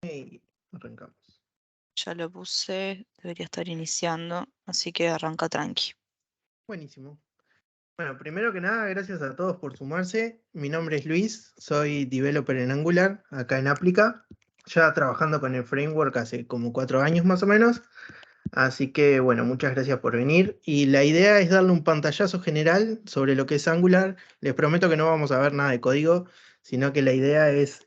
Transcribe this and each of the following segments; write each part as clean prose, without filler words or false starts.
Y arrancamos. Ya lo puse, debería estar iniciando, así que arranca tranqui. Buenísimo. Bueno, primero que nada, gracias a todos por sumarse. Mi nombre es Luis, soy developer en Angular, acá en Applica, ya trabajando con el framework hace como 4 años más o menos. Así que bueno, muchas gracias por venir. Y la idea es darle un pantallazo general sobre lo que es Angular. Les prometo que no vamos a ver nada de código, sino que la idea es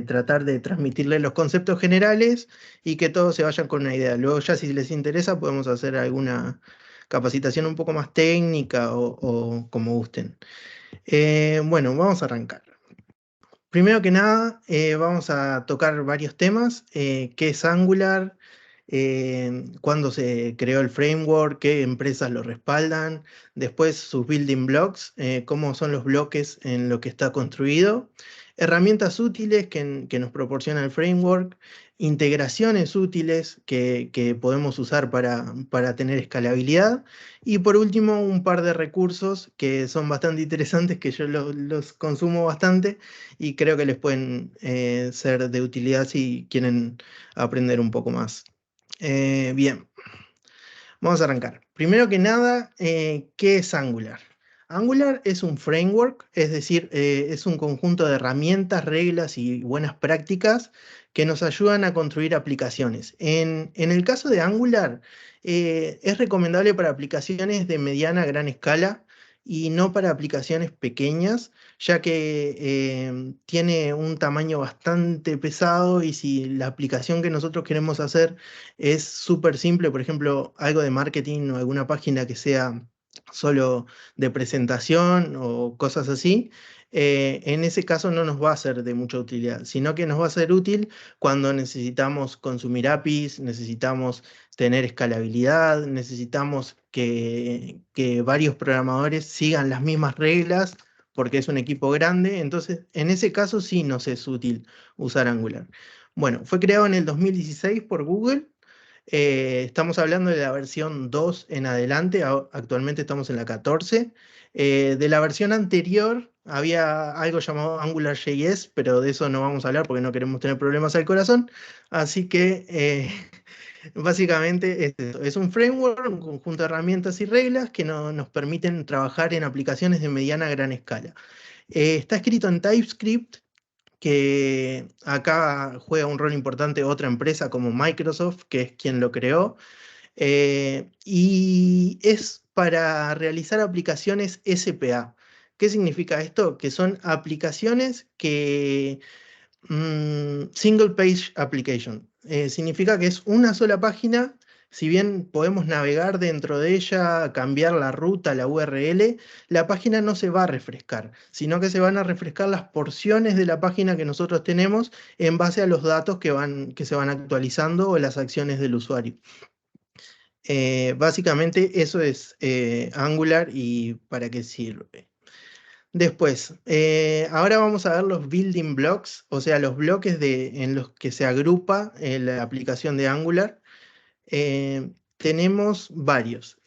tratar de transmitirles los conceptos generales y que todos se vayan con una idea. Luego ya si les interesa podemos hacer alguna capacitación un poco más técnica o como gusten. Bueno, vamos a arrancar. Primero que nada, vamos a tocar varios temas. ¿Qué es Angular? ¿Cuándo se creó el framework? ¿Qué empresas lo respaldan? Después sus building blocks, cómo son los bloques en lo que está construido. Herramientas útiles que nos proporciona el framework. Integraciones útiles que podemos usar para tener escalabilidad. Y por último, un par de recursos que son bastante interesantes, que yo los consumo bastante y creo que les pueden ser de utilidad si quieren aprender un poco más. Bien, vamos a arrancar. Primero que nada, ¿qué es Angular? Angular es un framework, es decir, es un conjunto de herramientas, reglas y buenas prácticas que nos ayudan a construir aplicaciones. En el caso de Angular, es recomendable para aplicaciones de mediana a gran escala y no para aplicaciones pequeñas, ya que tiene un tamaño bastante pesado y si la aplicación que nosotros queremos hacer es súper simple, por ejemplo, algo de marketing o alguna página que sea solo de presentación o cosas así, en ese caso no nos va a ser de mucha utilidad, sino que nos va a ser útil cuando necesitamos consumir APIs, necesitamos tener escalabilidad, necesitamos que varios programadores sigan las mismas reglas porque es un equipo grande, entonces en ese caso sí nos es útil usar Angular. Bueno, fue creado en el 2016 por Google. Estamos hablando de la versión 2 en adelante, actualmente estamos en la 14. De la versión anterior había algo llamado AngularJS, pero de eso no vamos a hablar porque no queremos tener problemas al corazón. Así que básicamente es eso. Es un framework, un conjunto de herramientas y reglas que nos permiten trabajar en aplicaciones de mediana a gran escala. Está escrito en TypeScript, que acá juega un rol importante otra empresa como Microsoft, que es quien lo creó, y es para realizar aplicaciones SPA. ¿Qué significa esto? Que son aplicaciones que single page application. Significa que es una sola página, si bien podemos navegar dentro de ella, cambiar la ruta, la URL, la página no se va a refrescar, sino que se van a refrescar las porciones de la página que nosotros tenemos en base a los datos que se van actualizando o las acciones del usuario. Básicamente eso es Angular y para qué sirve. Después, ahora vamos a ver los building blocks, o sea, los bloques en los que se agrupa la aplicación de Angular. Tenemos varios.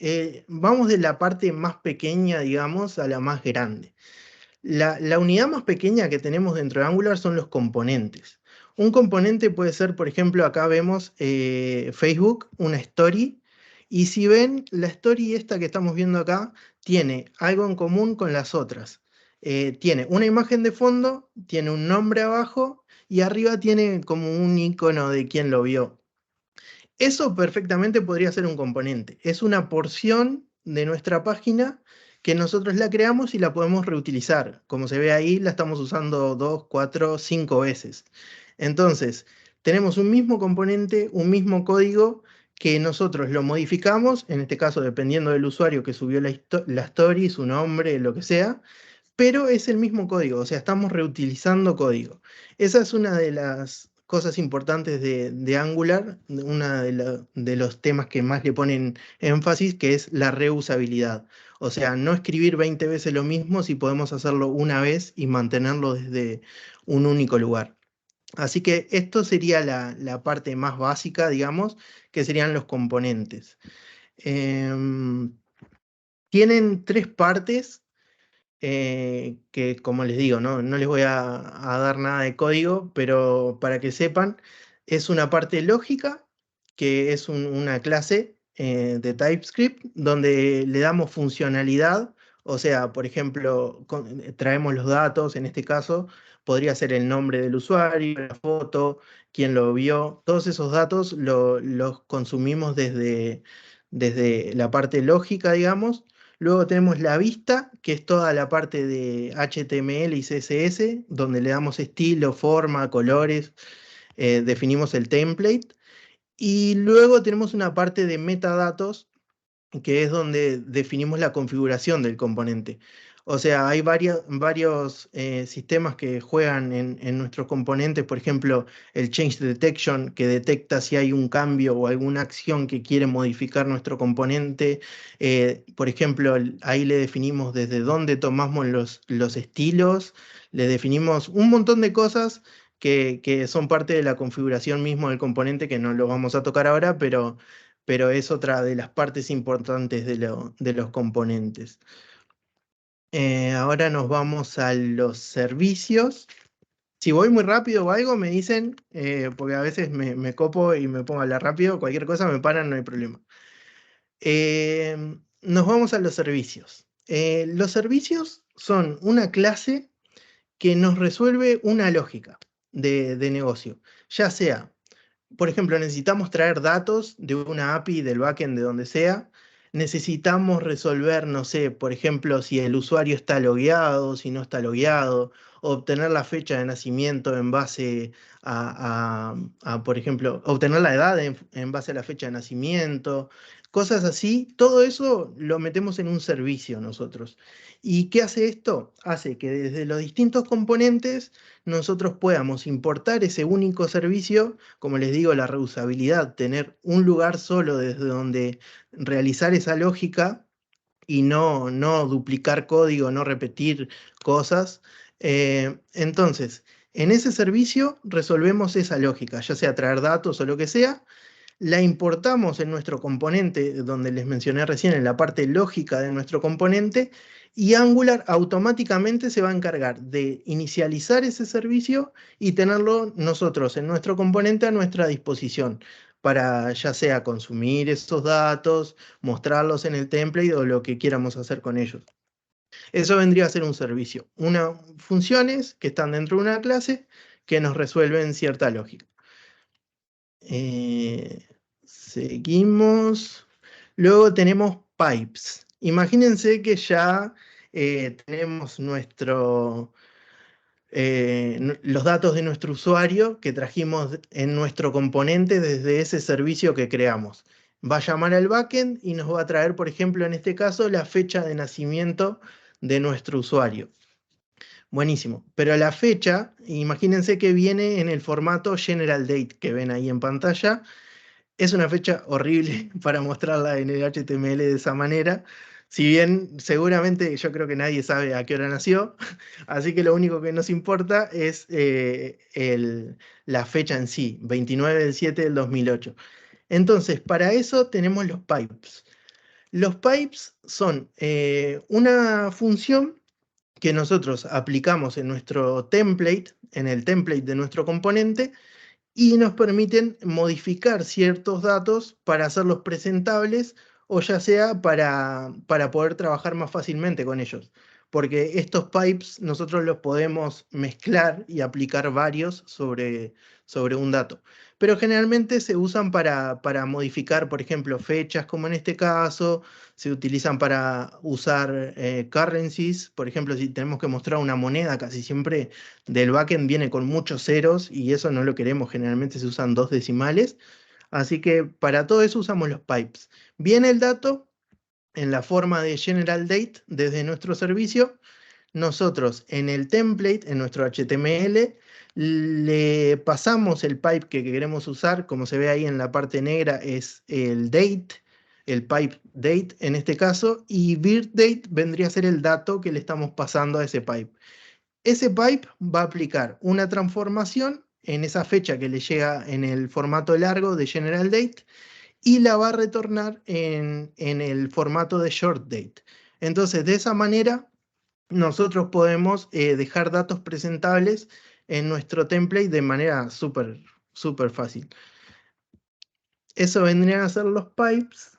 Vamos de la parte más pequeña, digamos, a la más grande. La unidad más pequeña que tenemos dentro de Angular son los componentes. Un componente puede ser, por ejemplo, acá vemos Facebook, una story, y si ven, la story esta que estamos viendo acá tiene algo en común con las otras. Tiene una imagen de fondo, tiene un nombre abajo y arriba tiene como un icono de quien lo vio. Eso perfectamente podría ser un componente. Es una porción de nuestra página que nosotros la creamos y la podemos reutilizar. Como se ve ahí, la estamos usando 2, 4, 5 veces. Entonces, tenemos un mismo componente, un mismo código que nosotros lo modificamos, en este caso dependiendo del usuario que subió la story, su nombre, lo que sea, pero es el mismo código, o sea, estamos reutilizando código. Esa es una de las cosas importantes de Angular, una de los temas que más le ponen énfasis, que es la reusabilidad. O sea, no escribir 20 veces lo mismo si podemos hacerlo una vez y mantenerlo desde un único lugar. Así que esto sería la parte más básica, digamos, que serían los componentes. Em, Tienen tres partes que como les digo, no les voy a dar nada de código, pero para que sepan, es una parte lógica, que es una clase de TypeScript, donde le damos funcionalidad, o sea, por ejemplo, traemos los datos, en este caso, podría ser el nombre del usuario, la foto, quién lo vio, todos esos datos los consumimos desde la parte lógica, digamos. Luego tenemos la vista, que es toda la parte de HTML y CSS, donde le damos estilo, forma, colores, definimos el template. Y luego tenemos una parte de metadatos, que es donde definimos la configuración del componente. O sea, hay varios sistemas que juegan en nuestros componentes, por ejemplo, el Change Detection, que detecta si hay un cambio o alguna acción que quiere modificar nuestro componente. Por ejemplo, ahí le definimos desde dónde tomamos los estilos, le definimos un montón de cosas que son parte de la configuración mismo del componente, que no lo vamos a tocar ahora, pero es otra de las partes importantes de los componentes. Ahora nos vamos a los servicios. Si voy muy rápido o algo, me dicen, porque a veces me copo y me pongo a hablar rápido, cualquier cosa me paran, no hay problema. Nos vamos a los servicios. Los servicios son una clase que nos resuelve una lógica de negocio, ya sea, por ejemplo, necesitamos traer datos de una API, del backend, de donde sea. Necesitamos resolver, no sé, por ejemplo, si el usuario está logueado, si no está logueado, obtener la fecha de nacimiento en base por ejemplo, obtener la edad en base a la fecha de nacimiento, cosas así. Todo eso lo metemos en un servicio nosotros. ¿Y qué hace esto? Hace que desde los distintos componentes nosotros podamos importar ese único servicio, como les digo, la reusabilidad, tener un lugar solo desde donde realizar esa lógica y no duplicar código, no repetir cosas. Entonces, en ese servicio resolvemos esa lógica, ya sea traer datos o lo que sea, la importamos en nuestro componente, donde les mencioné recién, en la parte lógica de nuestro componente, y Angular automáticamente se va a encargar de inicializar ese servicio y tenerlo nosotros en nuestro componente a nuestra disposición, para ya sea consumir esos datos, mostrarlos en el template o lo que quieramos hacer con ellos. Eso vendría a ser un servicio, unas funciones que están dentro de una clase que nos resuelven cierta lógica. Seguimos. Luego tenemos pipes. Imagínense que ya tenemos los datos de nuestro usuario que trajimos en nuestro componente desde ese servicio que creamos. Va a llamar al backend y nos va a traer, por ejemplo, en este caso, la fecha de nacimiento de nuestro usuario. Buenísimo. Pero la fecha, imagínense que viene en el formato General Date que ven ahí en pantalla. Es una fecha horrible para mostrarla en el HTML de esa manera. Si bien seguramente yo creo que nadie sabe a qué hora nació, así que lo único que nos importa es la fecha en sí, 29/7/2008. Entonces, para eso tenemos los pipes. Los pipes son una función que nosotros aplicamos en nuestro template, en el template de nuestro componente, y nos permiten modificar ciertos datos para hacerlos presentables o ya sea para poder trabajar más fácilmente con ellos. Porque estos pipes nosotros los podemos mezclar y aplicar varios sobre un dato. Pero generalmente se usan para modificar, por ejemplo, fechas, como en este caso. Se utilizan para usar currencies. Por ejemplo, si tenemos que mostrar una moneda, casi siempre del backend viene con muchos ceros y eso no lo queremos. Generalmente se usan 2 decimales. Así que para todo eso usamos los pipes. Viene el dato en la forma de general date desde nuestro servicio. Nosotros en el template, en nuestro HTML, le pasamos el pipe que queremos usar. Como se ve ahí en la parte negra, es el date, el pipe date en este caso, y birth date vendría a ser el dato que le estamos pasando a ese pipe. Ese pipe va a aplicar una transformación en esa fecha que le llega en el formato largo de general date y la va a retornar en el formato de short date. Entonces, de esa manera, nosotros podemos dejar datos presentables en nuestro template de manera súper súper fácil. Eso vendrían a ser los pipes.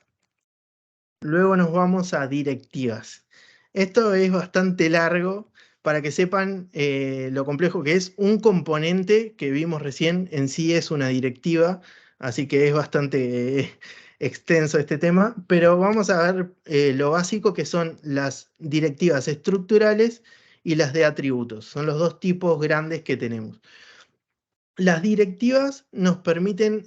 Luego nos vamos a directivas. Esto es bastante largo para que sepan lo complejo que es. Un componente que vimos recién en sí es una directiva, así que es bastante extenso este tema, pero vamos a ver lo básico que son las directivas estructurales y las de atributos. Son los dos tipos grandes que tenemos. Las directivas nos permiten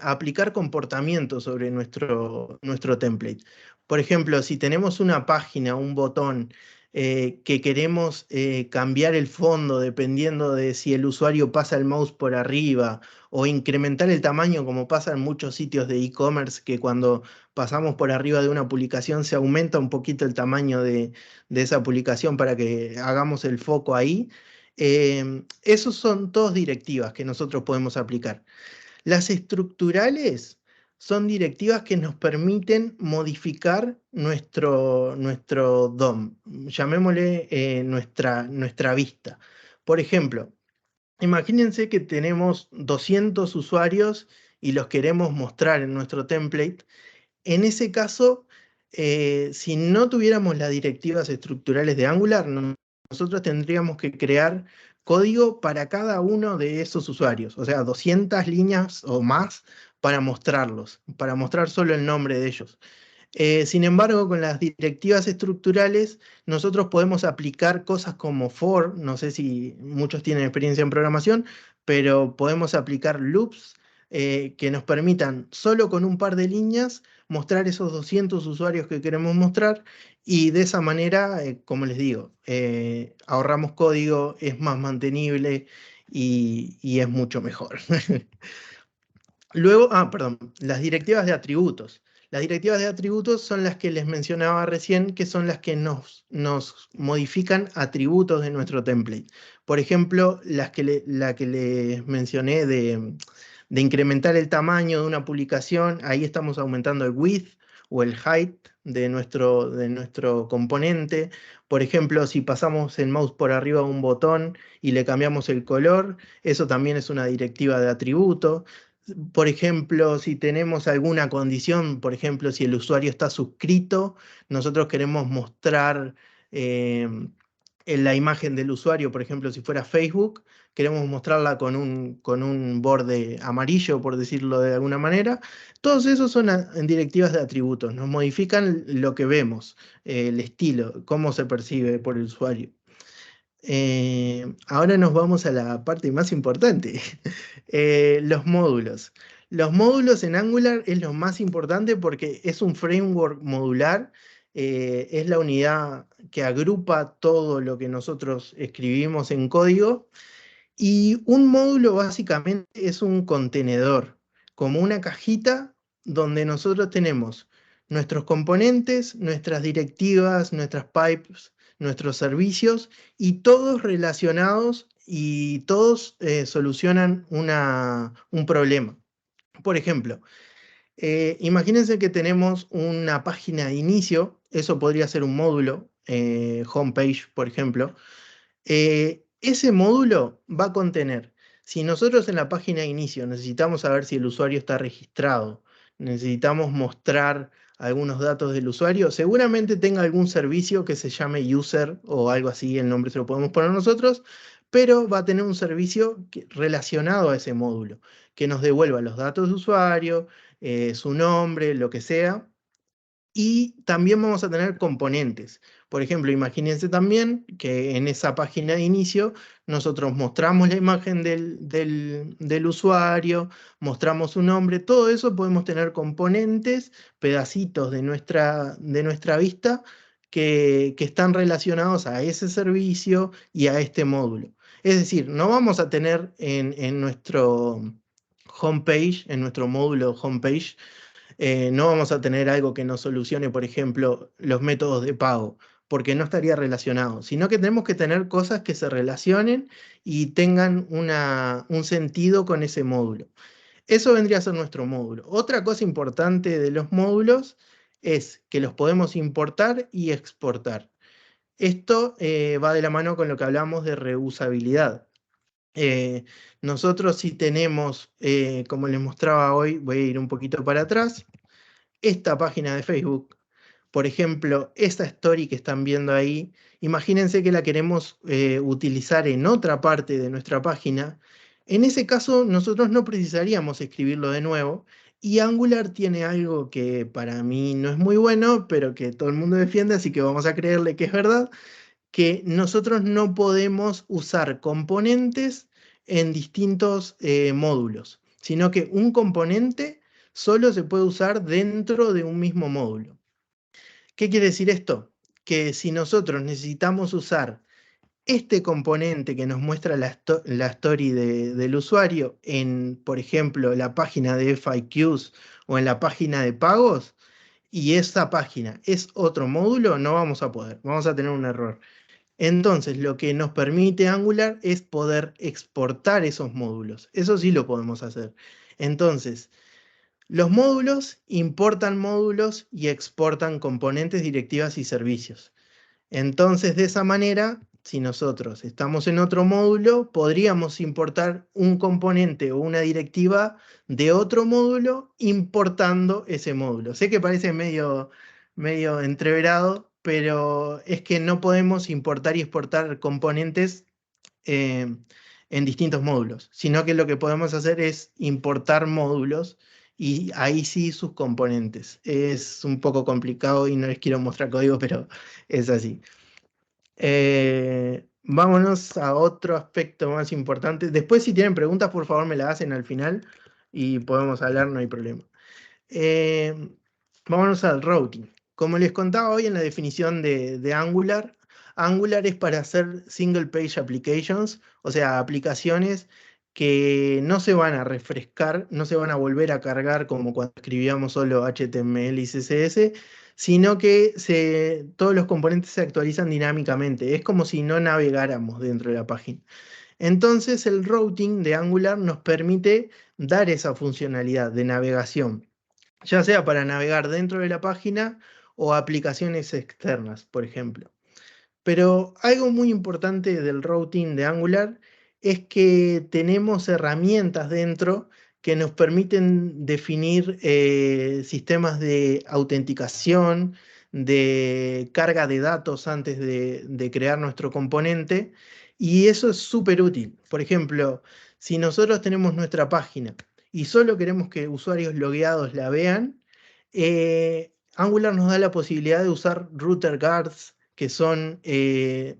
aplicar comportamientos sobre nuestro template. Por ejemplo, si tenemos una página, un botón que queremos cambiar el fondo dependiendo de si el usuario pasa el mouse por arriba o incrementar el tamaño como pasa en muchos sitios de e-commerce, que cuando pasamos por arriba de una publicación se aumenta un poquito el tamaño de esa publicación para que hagamos el foco ahí. Esos son todas directivas que nosotros podemos aplicar. Las estructurales son directivas que nos permiten modificar nuestro DOM, llamémosle nuestra vista. Por ejemplo, imagínense que tenemos 200 usuarios y los queremos mostrar en nuestro template. En ese caso, si no tuviéramos las directivas estructurales de Angular, nosotros tendríamos que crear código para cada uno de esos usuarios, o sea, 200 líneas o más para mostrarlos, para mostrar solo el nombre de ellos. Sin embargo, con las directivas estructurales, nosotros podemos aplicar cosas como for, no sé si muchos tienen experiencia en programación, pero podemos aplicar loops que nos permitan solo con un par de líneas mostrar esos 200 usuarios que queremos mostrar y de esa manera, como les digo, ahorramos código, es más mantenible y es mucho mejor. Luego, perdón, las directivas de atributos. Las directivas de atributos son las que les mencionaba recién, que son las que nos modifican atributos de nuestro template. Por ejemplo, la que les mencioné de incrementar el tamaño de una publicación, ahí estamos aumentando el width o el height de nuestro componente. Por ejemplo, si pasamos el mouse por arriba de un botón y le cambiamos el color, eso también es una directiva de atributo. Por ejemplo, si tenemos alguna condición, por ejemplo, si el usuario está suscrito, nosotros queremos mostrar eh, en la imagen del usuario, por ejemplo, si fuera Facebook, queremos mostrarla con un borde amarillo, por decirlo de alguna manera. Todos esos son en directivas de atributos, nos modifican lo que vemos, el estilo, cómo se percibe por el usuario. Ahora nos vamos a la parte más importante, los módulos. Los módulos en Angular es lo más importante porque es un framework modular, es la unidad que agrupa todo lo que nosotros escribimos en código y un módulo básicamente es un contenedor, como una cajita donde nosotros tenemos nuestros componentes, nuestras directivas, nuestras pipes, nuestros servicios y todos relacionados y todos solucionan un problema. Por ejemplo, imagínense que tenemos una página de inicio, eso podría ser un módulo, homepage, por ejemplo. Ese módulo va a contener, si nosotros en la página de inicio necesitamos saber si el usuario está registrado, necesitamos mostrar algunos datos del usuario, seguramente tenga algún servicio que se llame user o algo así, el nombre se lo podemos poner nosotros, pero va a tener un servicio relacionado a ese módulo, que nos devuelva los datos de usuario, su nombre, lo que sea. Y también vamos a tener componentes. Por ejemplo, imagínense también que en esa página de inicio nosotros mostramos la imagen del usuario, mostramos su nombre, todo eso podemos tener componentes, pedacitos de nuestra vista que están relacionados a ese servicio y a este módulo. Es decir, no vamos a tener en nuestro homepage, en nuestro módulo homepage, no vamos a tener algo que nos solucione, por ejemplo, los métodos de pago, porque no estaría relacionado, sino que tenemos que tener cosas que se relacionen y tengan un sentido con ese módulo. Eso vendría a ser nuestro módulo. Otra cosa importante de los módulos es que los podemos importar y exportar. Esto va de la mano con lo que hablamos de reusabilidad. Nosotros sí tenemos, como les mostraba hoy, voy a ir un poquito para atrás, esta página de Facebook. Por ejemplo, esta story que están viendo ahí, imagínense que la queremos utilizar en otra parte de nuestra página. En ese caso, nosotros no precisaríamos escribirlo de nuevo. Y Angular tiene algo que para mí no es muy bueno, pero que todo el mundo defiende, así que vamos a creerle que es verdad, que nosotros no podemos usar componentes en distintos módulos, sino que un componente solo se puede usar dentro de un mismo módulo. ¿Qué quiere decir esto? Que si nosotros necesitamos usar este componente que nos muestra la story del usuario en, por ejemplo, la página de FAQs o en la página de pagos, y esa página es otro módulo, no vamos a poder, vamos a tener un error. Entonces, lo que nos permite Angular es poder exportar esos módulos. Eso sí lo podemos hacer. Entonces, los módulos importan módulos y exportan componentes, directivas y servicios. Entonces, de esa manera, si nosotros estamos en otro módulo, podríamos importar un componente o una directiva de otro módulo importando ese módulo. Sé que parece medio entreverado, pero es que no podemos importar y exportar componentes eh, en distintos módulos, sino que lo que podemos hacer es importar módulos y ahí sí sus componentes. Es un poco complicado y no les quiero mostrar código, pero es así. Vámonos a otro aspecto más importante. Después, si tienen preguntas, por favor me las hacen al final y podemos hablar, no hay problema. Eh, Vámonos al routing. Como les contaba hoy en la definición de Angular, Angular es para hacer single page applications, o sea, aplicaciones que no se van a refrescar, no se van a volver a cargar como cuando escribíamos solo HTML y CSS, sino que todos los componentes se actualizan dinámicamente. Es como si no navegáramos dentro de la página. Entonces el routing de Angular nos permite dar esa funcionalidad de navegación, ya sea para navegar dentro de la página o aplicaciones externas, por ejemplo. Pero algo muy importante del routing de Angular es que tenemos herramientas dentro que nos permiten definir sistemas de autenticación, de carga de datos antes de crear nuestro componente, y eso es súper útil. Por ejemplo, si nosotros tenemos nuestra página y solo queremos que usuarios logueados la vean, Angular nos da la posibilidad de usar router guards, que son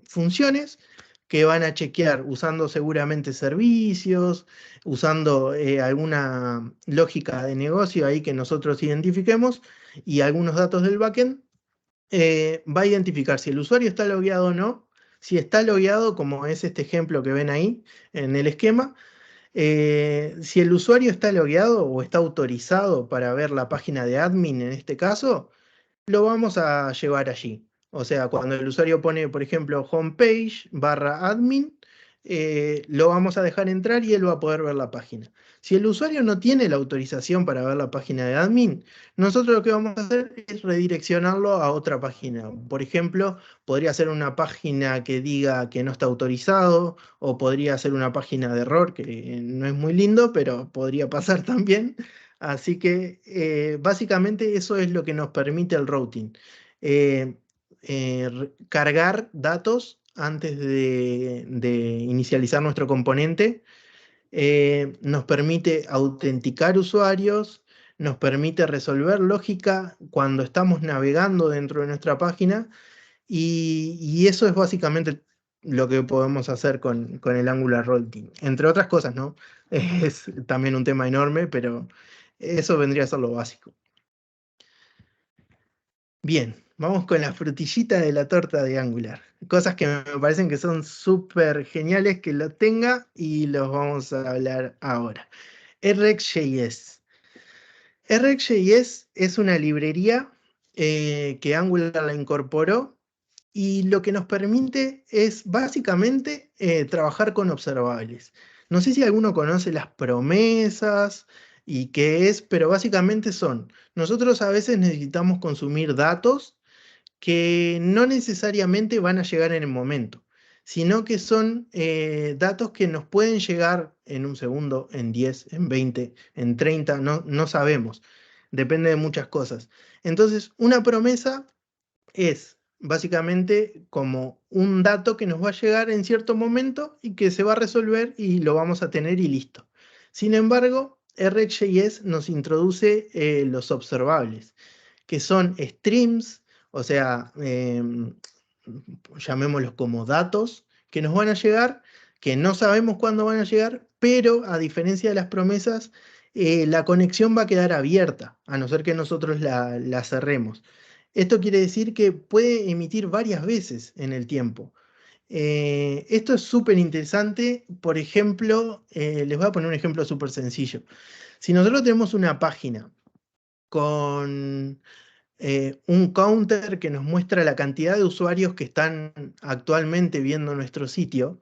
funciones que van a chequear usando seguramente servicios, usando alguna lógica de negocio ahí que nosotros identifiquemos y algunos datos del backend. Va a identificar si el usuario está logueado o no. Si está logueado, como es este ejemplo que ven ahí en el esquema, si el usuario está logueado o está autorizado para ver la página de admin en este caso, lo vamos a llevar allí. O sea, cuando el usuario pone, por ejemplo, homepage barra admin, lo vamos a dejar entrar y él va a poder ver la página. Si el usuario no tiene la autorización para ver la página de admin, nosotros lo que vamos a hacer es redireccionarlo a otra página. Por ejemplo, podría ser una página que diga que no está autorizado, o podría ser una página de error, que no es muy lindo, pero podría pasar también. Así que básicamente eso es lo que nos permite el routing. Eh, Cargar datos antes de inicializar nuestro componente. Nos permite autenticar usuarios, nos permite resolver lógica cuando estamos navegando dentro de nuestra página, y eso es básicamente lo que podemos hacer con el Angular Routing. Entre otras cosas, ¿no? Es también un tema enorme, pero eso vendría a ser lo básico. Bien, vamos con la frutillita de la torta de Angular. Cosas que me parecen que son súper geniales que lo tenga y los vamos a hablar ahora. RxJS. RxJS es una librería que Angular la incorporó, y lo que nos permite es básicamente trabajar con observables. No sé si alguno conoce las promesas y qué es, pero básicamente son, nosotros a veces necesitamos consumir datos que no necesariamente van a llegar en el momento, sino que son datos que nos pueden llegar en un segundo, en 10, en 20, en 30, no sabemos. Depende de muchas cosas. Entonces, una promesa es básicamente como un dato que nos va a llegar en cierto momento y que se va a resolver y lo vamos a tener y listo. Sin embargo, RxJS nos introduce los observables, que son streams, o sea, llamémoslos como datos, que nos van a llegar, que no sabemos cuándo van a llegar, pero a diferencia de las promesas, la conexión va a quedar abierta, a no ser que nosotros la cerremos. Esto quiere decir que puede emitir varias veces en el tiempo. Esto es súper interesante. Por ejemplo, les voy a poner un ejemplo súper sencillo. Si nosotros tenemos una página con un counter que nos muestra la cantidad de usuarios que están actualmente viendo nuestro sitio,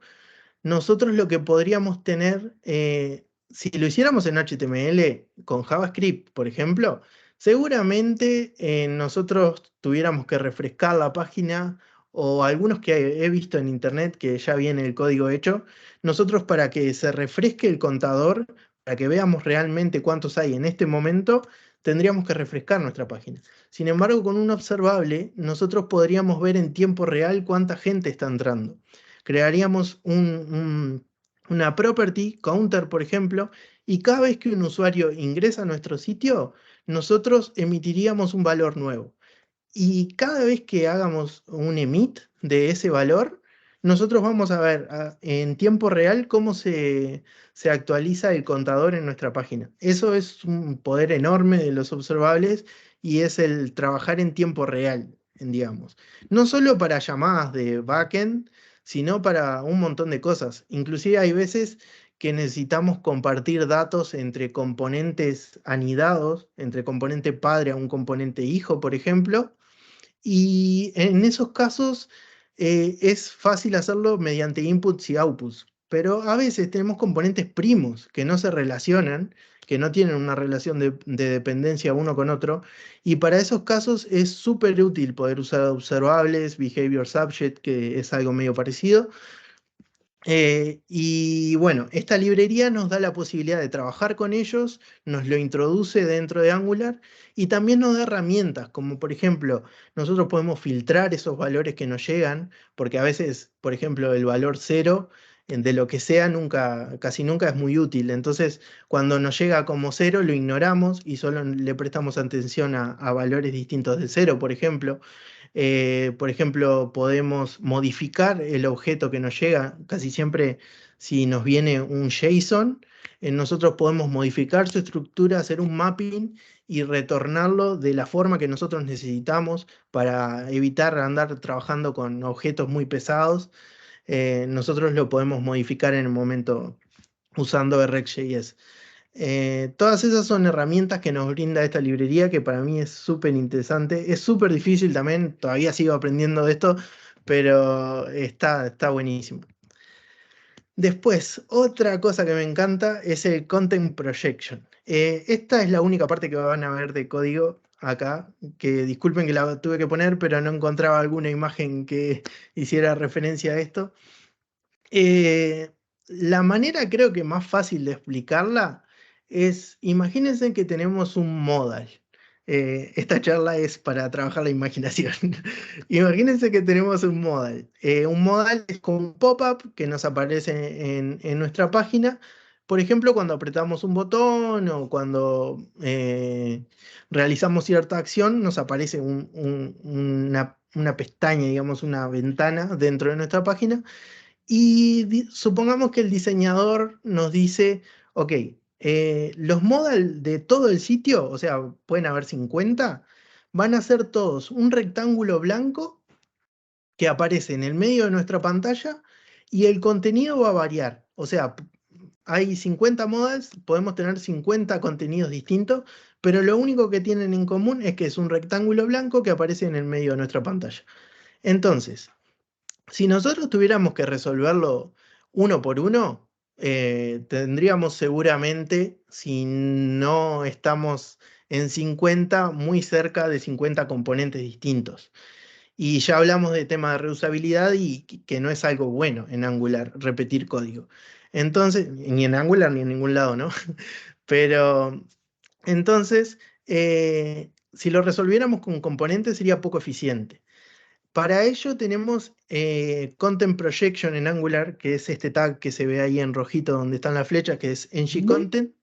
nosotros lo que podríamos tener, si lo hiciéramos en HTML con JavaScript, por ejemplo, seguramente nosotros tuviéramos que refrescar la página o algunos que he visto en internet que ya viene el código hecho, nosotros para que se refresque el contador, para que veamos realmente cuántos hay en este momento, tendríamos que refrescar nuestra página. Sin embargo, con un observable, nosotros podríamos ver en tiempo real cuánta gente está entrando. Crearíamos una property, counter, por ejemplo, y cada vez que un usuario ingresa a nuestro sitio, nosotros emitiríamos un valor nuevo. Y cada vez que hagamos un emit de ese valor, nosotros vamos a ver en tiempo real cómo se actualiza el contador en nuestra página. Eso es un poder enorme de los observables y es el trabajar en tiempo real, digamos. No solo para llamadas de backend, sino para un montón de cosas. Inclusive hay veces que necesitamos compartir datos entre componentes anidados, entre componente padre a un componente hijo, por ejemplo, y en esos casos es fácil hacerlo mediante inputs y outputs, pero a veces tenemos componentes primos que no se relacionan, que no tienen una relación de dependencia uno con otro, y para esos casos es súper útil poder usar observables, behavior subject, que es algo medio parecido, y bueno, esta librería nos da la posibilidad de trabajar con ellos, nos lo introduce dentro de Angular y también nos da herramientas, como por ejemplo, nosotros podemos filtrar esos valores que nos llegan, porque a veces, por ejemplo, el valor cero de lo que sea casi nunca es muy útil. Entonces, cuando nos llega como cero, lo ignoramos y solo le prestamos atención a valores distintos de cero, por ejemplo. Por ejemplo, podemos modificar el objeto que nos llega. Casi siempre, si nos viene un JSON, nosotros podemos modificar su estructura, hacer un mapping y retornarlo de la forma que nosotros necesitamos para evitar andar trabajando con objetos muy pesados. Nosotros lo podemos modificar en el momento usando RxJS. Todas esas son herramientas que nos brinda esta librería que para mí es súper interesante. Es súper difícil también, todavía sigo aprendiendo de esto, pero está buenísimo. Después, otra cosa que me encanta es el Content Projection. Esta es la única parte que van a ver de código acá, que disculpen que la tuve que poner, pero no encontraba alguna imagen que hiciera referencia a esto. Eh, la manera creo que más fácil de explicarla es, imagínense que tenemos un modal. Esta charla es para trabajar la imaginación. Imagínense que tenemos un modal. Un modal es como un pop-up que nos aparece en nuestra página. Por ejemplo, cuando apretamos un botón o cuando realizamos cierta acción, nos aparece una pestaña, digamos, una ventana dentro de nuestra página y supongamos que el diseñador nos dice, ok, los modal de todo el sitio, o sea, pueden haber 50, van a ser todos un rectángulo blanco que aparece en el medio de nuestra pantalla y el contenido va a variar. O sea, hay 50 modals, podemos tener 50 contenidos distintos, pero lo único que tienen en común es que es un rectángulo blanco que aparece en el medio de nuestra pantalla. Entonces, si nosotros tuviéramos que resolverlo uno por uno, tendríamos seguramente, si no estamos en 50, muy cerca de 50 componentes distintos. Y ya hablamos de tema de reusabilidad y que no es algo bueno en Angular, repetir código. Entonces, ni en Angular ni en ningún lado, ¿no? Pero entonces, si lo resolviéramos con componentes sería poco eficiente. Para ello tenemos Content Projection en Angular, que es este tag que se ve ahí en rojito donde están las flechas, que es ng-content.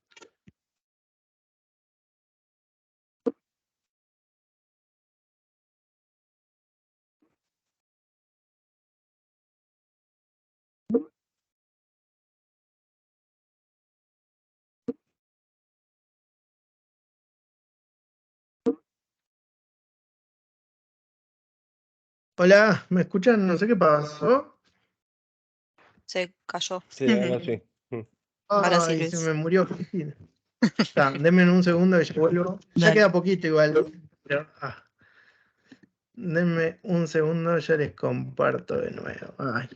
Hola, ¿me escuchan? No sé qué pasó. Se cayó. Sí, ahora sí. Ahora sí, Ay, se Luis. me murió Cristina. Está, denme un segundo que ya vuelvo. Ya Dale. queda poquito igual. Pero, denme un segundo, ya les comparto de nuevo. Ay,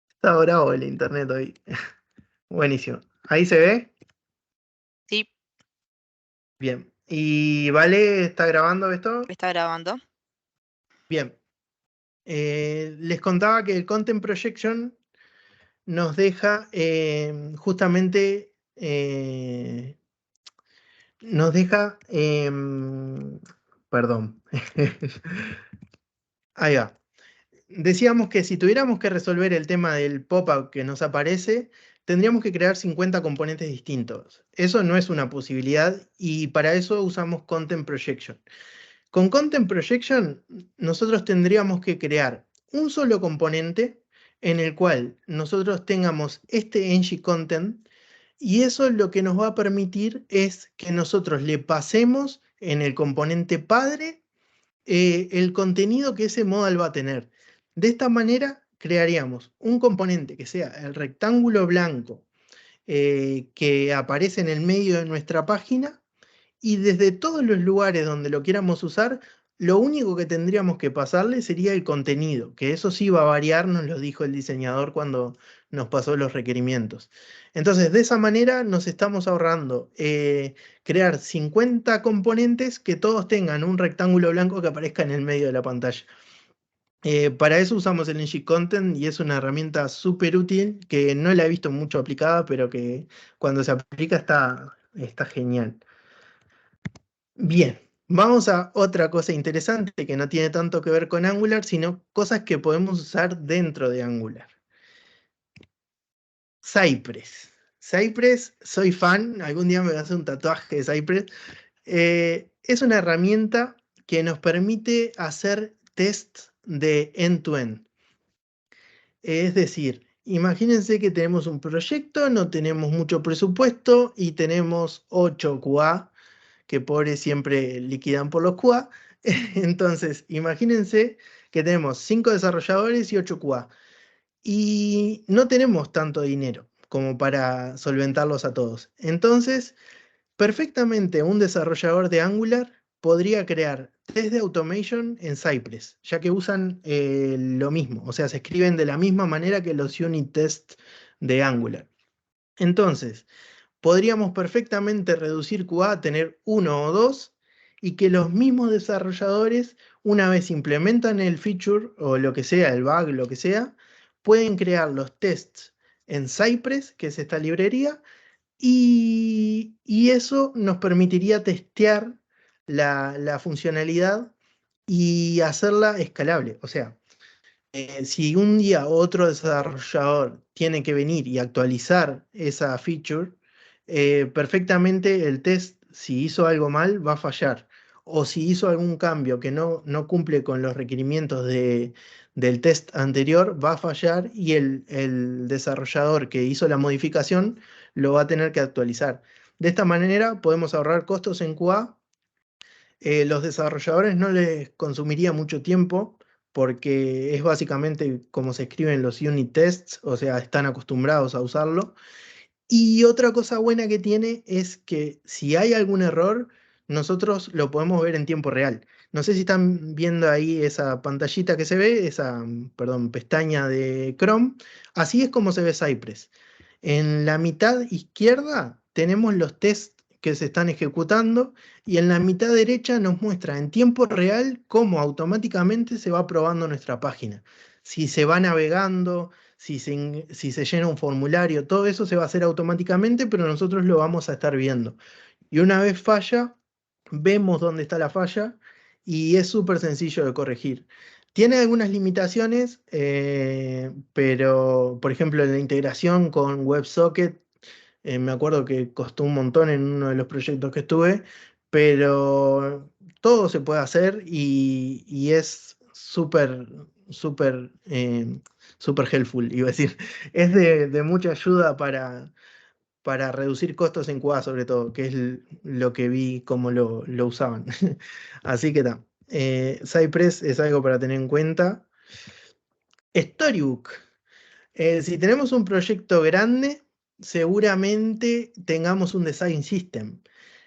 está bravo el internet hoy. Buenísimo. ¿Ahí se ve? Sí, Bien. ¿Y Vale está grabando esto? está grabando. Bien. Les contaba que el Content Projection nos deja justamente, nos deja, perdón, ahí va. Decíamos que si tuviéramos que resolver el tema del pop-up que nos aparece, tendríamos que crear 50 componentes distintos. Eso no es una posibilidad y para eso usamos Content Projection. Con Content Projection, nosotros tendríamos que crear un solo componente en el cual nosotros tengamos este ng-content y eso lo que nos va a permitir es que nosotros le pasemos en el componente padre el contenido que ese modal va a tener. De esta manera crearíamos un componente que sea el rectángulo blanco que aparece en el medio de nuestra página y desde todos los lugares donde lo quieramos usar, lo único que tendríamos que pasarle sería el contenido, que eso sí va a variar, nos lo dijo el diseñador cuando nos pasó los requerimientos. Entonces, de esa manera nos estamos ahorrando crear 50 componentes que todos tengan un rectángulo blanco que aparezca en el medio de la pantalla. Para eso usamos el ng Content y es una herramienta súper útil que no la he visto mucho aplicada, pero que cuando se aplica está genial. Bien, vamos a otra cosa interesante que no tiene tanto que ver con Angular, sino cosas que podemos usar dentro de Angular. Cypress. Cypress, soy fan, algún día me voy a hacer un tatuaje de Cypress. Es una herramienta que nos permite hacer test de end-to-end. Es decir, imagínense que tenemos un proyecto, no tenemos mucho presupuesto y tenemos 8 QA que pobres siempre liquidan por los QA. Entonces, imagínense que tenemos 5 desarrolladores y 8 QA. Y no tenemos tanto dinero como para solventarlos a todos. Entonces, perfectamente un desarrollador de Angular podría crear test de automation en Cypress, ya que usan lo mismo, o sea, se escriben de la misma manera que los unit tests de Angular. Entonces, podríamos perfectamente reducir QA a tener uno o dos y que los mismos desarrolladores, una vez implementan el feature o lo que sea, el bug, lo que sea, pueden crear los tests en Cypress, que es esta librería, y eso nos permitiría testear la funcionalidad y hacerla escalable. O sea, si un día otro desarrollador tiene que venir y actualizar esa feature, perfectamente el test, si hizo algo mal, va a fallar. O si hizo algún cambio que no cumple con los requerimientos del test anterior, va a fallar y el desarrollador que hizo la modificación lo va a tener que actualizar. De esta manera podemos ahorrar costos en QA. Los desarrolladores no les consumiría mucho tiempo porque es básicamente como se escriben los unit tests, o sea, están acostumbrados a usarlo. Y otra cosa buena que tiene es que si hay algún error, nosotros lo podemos ver en tiempo real. No sé si están viendo ahí esa pantallita que se ve, esa, perdón, pestaña de Chrome. Así es como se ve Cypress. En la mitad izquierda tenemos los tests que se están ejecutando y en la mitad derecha nos muestra en tiempo real cómo automáticamente se va probando nuestra página. Si se va navegando, si se llena un formulario, todo eso se va a hacer automáticamente, pero nosotros lo vamos a estar viendo. Y una vez falla, vemos dónde está la falla y es súper sencillo de corregir. Tiene algunas limitaciones, pero por ejemplo en la integración con WebSocket, me acuerdo que costó un montón en uno de los proyectos que estuve, pero todo se puede hacer y es súper helpful, iba a decir. Es de mucha ayuda para reducir costos en QA sobre todo, que es lo que vi cómo lo usaban. Así que está. Cypress es algo para tener en cuenta. Storybook. Si tenemos un proyecto grande, seguramente tengamos un design system.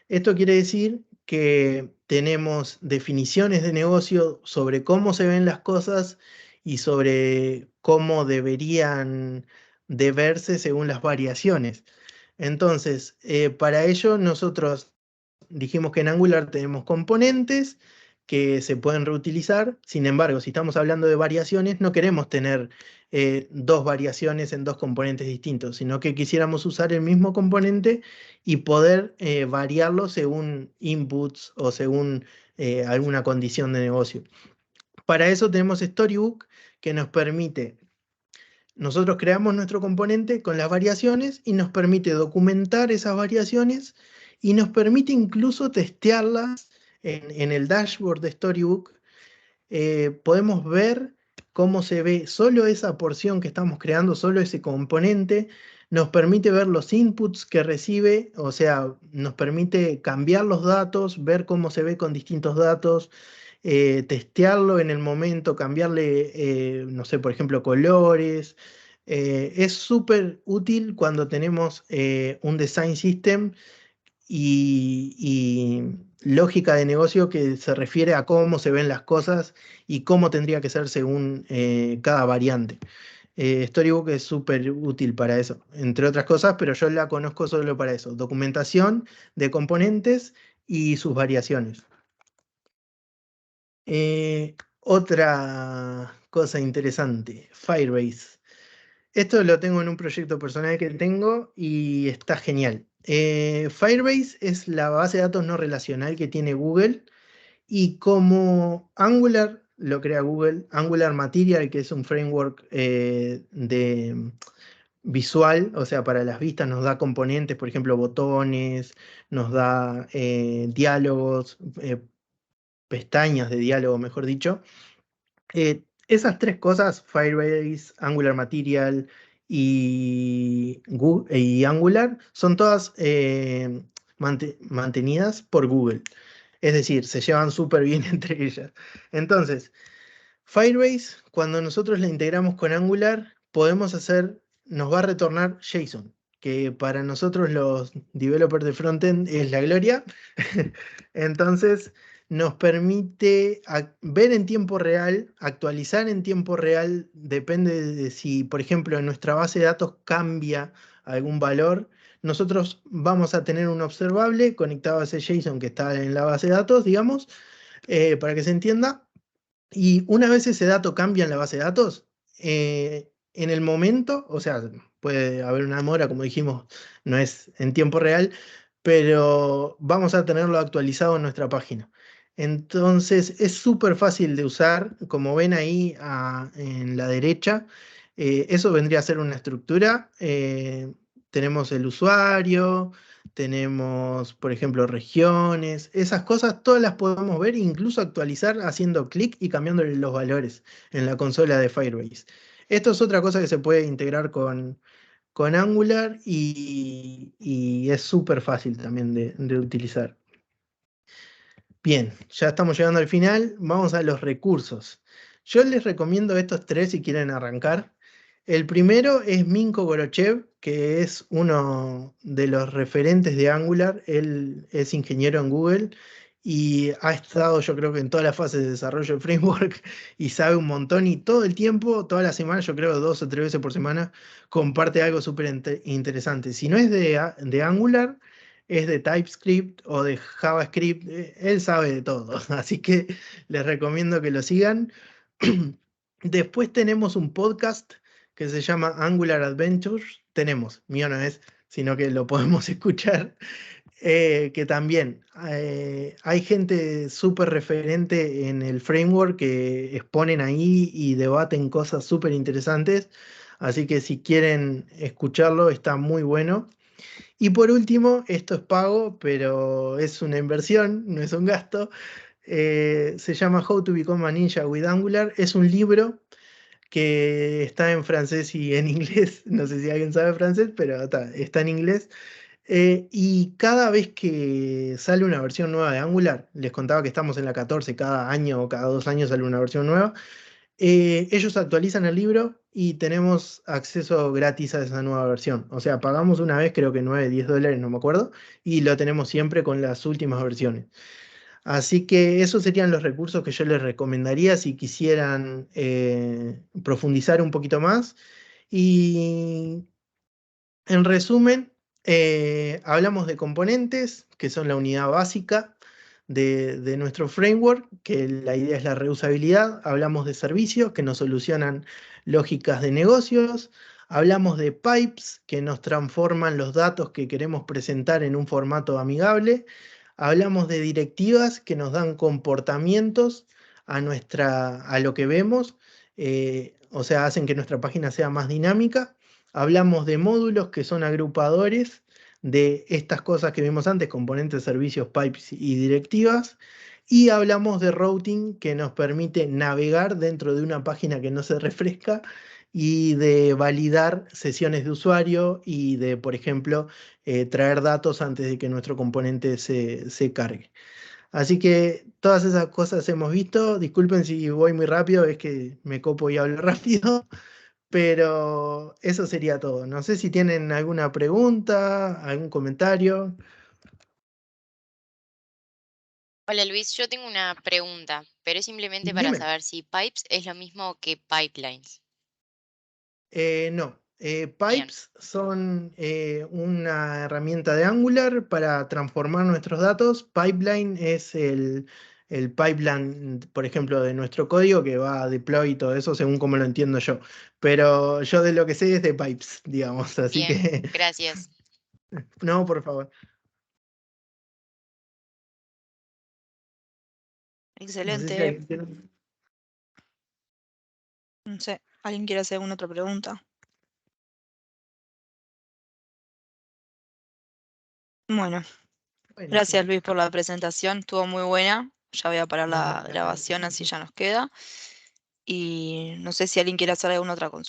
Esto quiere decir que tenemos definiciones de negocio sobre cómo se ven las cosas y sobre cómo deberían de verse según las variaciones. Entonces, para ello nosotros dijimos que en Angular tenemos componentes que se pueden reutilizar. Sin embargo, si estamos hablando de variaciones, no queremos tener dos variaciones en dos componentes distintos, sino que quisiéramos usar el mismo componente y poder variarlo según inputs o según alguna condición de negocio. Para eso tenemos Storybook, que nos permite, nosotros creamos nuestro componente con las variaciones y nos permite documentar esas variaciones y nos permite incluso testearlas en el dashboard de Storybook. Podemos ver cómo se ve solo esa porción que estamos creando, solo ese componente. Nos permite ver los inputs que recibe, o sea, nos permite cambiar los datos, ver cómo se ve con distintos datos, testearlo en el momento, cambiarle, no sé, por ejemplo, colores. Es súper útil cuando tenemos un design system y lógica de negocio que se refiere a cómo se ven las cosas y cómo tendría que ser según cada variante. Storybook es súper útil para eso, entre otras cosas, pero yo la conozco solo para eso. Documentación de componentes y sus variaciones. Otra cosa interesante, Firebase. Esto lo tengo en un proyecto personal que tengo y está genial. Firebase es la base de datos no relacional que tiene Google y como Angular lo crea Google, Angular Material, que es un framework de visual, o sea, para las vistas nos da componentes, por ejemplo, botones, nos da diálogos, pestañas de diálogo, mejor dicho. Esas tres cosas, Firebase, Angular Material y Angular, son todas mantenidas por Google. Es decir, se llevan súper bien entre ellas. Entonces, Firebase, cuando nosotros la integramos con Angular, nos va a retornar JSON, que para nosotros los developers de frontend es la gloria. Entonces, nos permite ver en tiempo real, actualizar en tiempo real, depende de si, por ejemplo, en nuestra base de datos cambia algún valor. Nosotros vamos a tener un observable conectado a ese JSON que está en la base de datos, digamos, para que se entienda. Y una vez ese dato cambia en la base de datos, en el momento, o sea, puede haber una demora, como dijimos, no es en tiempo real, pero vamos a tenerlo actualizado en nuestra página. Entonces es súper fácil de usar, como ven ahí en la derecha, eso vendría a ser una estructura. Tenemos el usuario, tenemos, por ejemplo, regiones, esas cosas todas las podemos ver e incluso actualizar haciendo clic y cambiándole los valores en la consola de Firebase. Esto es otra cosa que se puede integrar con Angular y es súper fácil también de utilizar. Bien, ya estamos llegando al final, vamos a los recursos. Yo les recomiendo estos tres si quieren arrancar. El primero es Minko Gorochev, que es uno de los referentes de Angular. Él es ingeniero en Google y ha estado, yo creo que en todas las fases de desarrollo del framework y sabe un montón y todo el tiempo, toda la semana, yo creo 2 o 3 veces por semana, comparte algo súper interesante. Si no es de Angular, es de TypeScript o de JavaScript, él sabe de todo, así que les recomiendo que lo sigan. Después tenemos un podcast que se llama Angular Adventures. Tenemos, mío no es, sino que lo podemos escuchar. Que también hay gente súper referente en el framework que exponen ahí y debaten cosas súper interesantes. Así que si quieren escucharlo, está muy bueno. Y por último, esto es pago, pero es una inversión, no es un gasto. Se llama How to Become a Ninja with Angular. Es un libro que está en francés y en inglés. No sé si alguien sabe francés, pero está en inglés. Y cada vez que sale una versión nueva de Angular, les contaba que estamos en la 14, cada año o cada 2 años sale una versión nueva, ellos actualizan el libro y tenemos acceso gratis a esa nueva versión. O sea, pagamos una vez, creo que 9, 10 dólares, no me acuerdo, y lo tenemos siempre con las últimas versiones. Así que esos serían los recursos que yo les recomendaría si quisieran profundizar un poquito más. Y en resumen, hablamos de componentes, que son la unidad básica de nuestro framework, que la idea es la reusabilidad. Hablamos de servicios, que nos solucionan lógicas de negocios. Hablamos de pipes, que nos transforman los datos que queremos presentar en un formato amigable. Hablamos de directivas, que nos dan comportamientos a lo que vemos, o sea, hacen que nuestra página sea más dinámica. Hablamos de módulos que son agrupadores de estas cosas que vimos antes, componentes, servicios, pipes y directivas. Y hablamos de routing que nos permite navegar dentro de una página que no se refresca y de validar sesiones de usuario y de, por ejemplo, traer datos antes de que nuestro componente se cargue. Así que todas esas cosas hemos visto. Disculpen si voy muy rápido, es que me copo y hablo rápido. Pero eso sería todo. No sé si tienen alguna pregunta, algún comentario. Hola Luis, yo tengo una pregunta, pero es simplemente para Dime. saber si pipes es lo mismo que pipelines. No. Bien, Pipes son una herramienta de Angular para transformar nuestros datos. Pipeline es el pipeline, por ejemplo, de nuestro código que va a deploy y todo eso, según como lo entiendo yo. Pero yo de lo que sé es de pipes, digamos. Así bien, que, gracias. no, por favor. No sé si Excelente. alguien tiene- No sé, ¿alguien quiere hacer alguna otra pregunta? Bueno, Buenísimo. gracias Luis por la presentación, estuvo muy buena. Ya voy a parar No, la gracias. grabación, así ya nos queda. Y no sé si alguien quiere hacer alguna otra consulta.